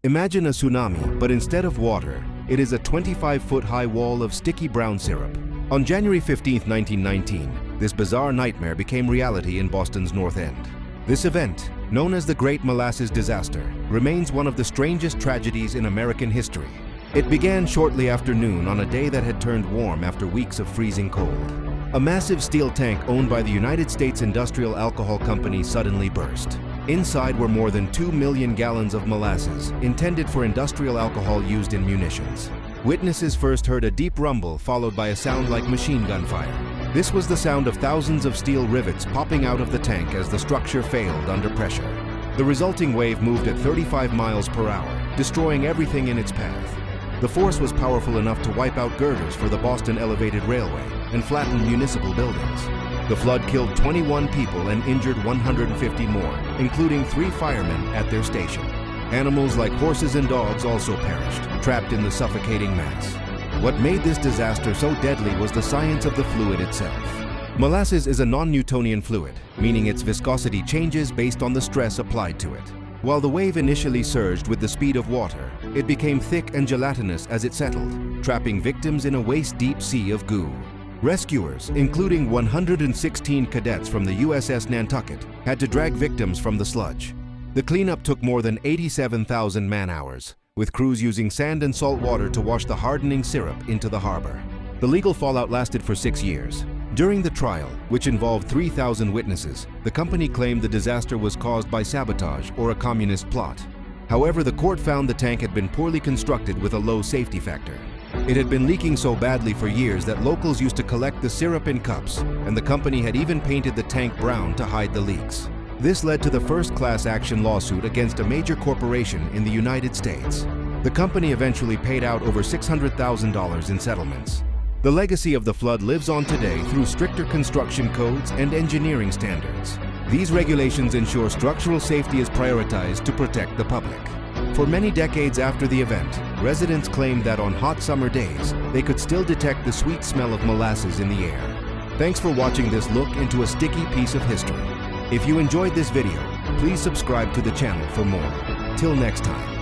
Imagine a tsunami, but instead of water, it is a 25-foot-high wall of sticky brown syrup. On January 15, 1919, this bizarre nightmare became reality in Boston's North End. This event, known as the Great Molasses Disaster, remains one of the strangest tragedies in American history. It began shortly after noon on a day that had turned warm after weeks of freezing cold. A massive steel tank owned by the United States Industrial Alcohol Company suddenly burst. Inside were more than 2 million gallons of molasses, intended for industrial alcohol used in munitions. Witnesses first heard a deep rumble followed by a sound like machine gun fire. This was the sound of thousands of steel rivets popping out of the tank as the structure failed under pressure. The resulting wave moved at 35 miles per hour, destroying everything in its path. The force was powerful enough to wipe out girders for the Boston Elevated Railway and flatten municipal buildings. The flood killed 21 people and injured 150 more, including 3 firemen at their station. Animals like horses and dogs also perished, trapped in the suffocating mass. What made this disaster so deadly was the science of the fluid itself. Molasses is a non-Newtonian fluid, meaning its viscosity changes based on the stress applied to it. While the wave initially surged with the speed of water, it became thick and gelatinous as it settled, trapping victims in a waist-deep sea of goo. Rescuers, including 116 cadets from the USS Nantucket, had to drag victims from the sludge. The cleanup took more than 87,000 man-hours, with crews using sand and salt water to wash the hardening syrup into the harbor. The legal fallout lasted for 6 years. During the trial, which involved 3,000 witnesses, the company claimed the disaster was caused by sabotage or a communist plot. However, the court found the tank had been poorly constructed with a low safety factor. It had been leaking so badly for years that locals used to collect the syrup in cups, and the company had even painted the tank brown to hide the leaks. This led to the first class action lawsuit against a major corporation in the United States. The company eventually paid out over $600,000 in settlements. The legacy of the flood lives on today through stricter construction codes and engineering standards. These regulations ensure structural safety is prioritized to protect the public. For many decades after the event, residents claimed that on hot summer days, they could still detect the sweet smell of molasses in the air. Thanks for watching this look into a sticky piece of history. If you enjoyed this video, please subscribe to the channel for more. Till next time.